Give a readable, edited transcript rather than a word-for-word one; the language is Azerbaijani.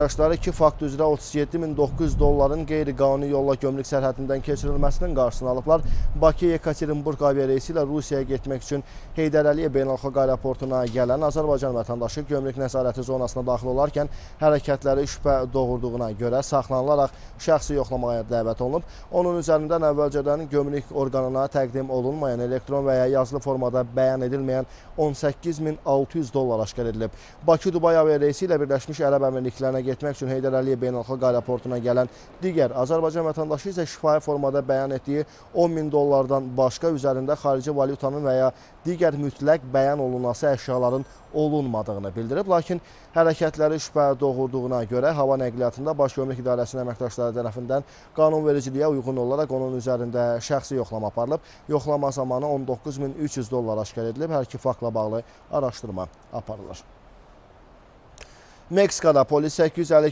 Əməkdaşları 2 fakt üzrə 37.900 dolların qeyri-qanuni yolla gömrük sərhəddindən keçirilməsinin qarşısını alıblar. Bakı-Yekaterinburq aviareysi ilə Rusiyaya getmək üçün Heydər Əliyev beynəlxalq aeroportuna gələn Azərbaycan vətəndaşı gömrük nəzarəti zonasına daxil olarkən hərəkətləri şübhə doğurduğuna görə saxlanılaraq şəxsi yoxlamaya dəvət olunub. Onun üzərindən əvvəlcədən gömrük orqanına təqdim olunmayan, elektron və ya yazılı formada bəyan edilməyən 18.600 dollar aşkar edilib. Bakı-Dubay aviareysi ilə Birləşmiş Ərəb Əmirliklərinə getmək üçün Heydər Əliyev beynəlxalq aeroportuna gələn digər Azərbaycan vətəndaşı isə şifahi formada bəyan etdiyi 10.000 dollardan başqa üzərində xarici valyutanın və ya digər mütləq bəyan olunması əşyaların olunmadığını bildirib. Lakin hərəkətləri şübhə doğurduğuna görə hava nəqliyyatında Baş Gömrük İdarəsinin əməkdaşları tərəfindən qanunvericiliyə uyğun olaraq onun üzərində şəxsi yoxlama aparılıb. Yoxlama zamanı 19.300 dollar aşkar edilib. Hər iki faktla bağlı araşdırma aparılır. Meksikada polis 850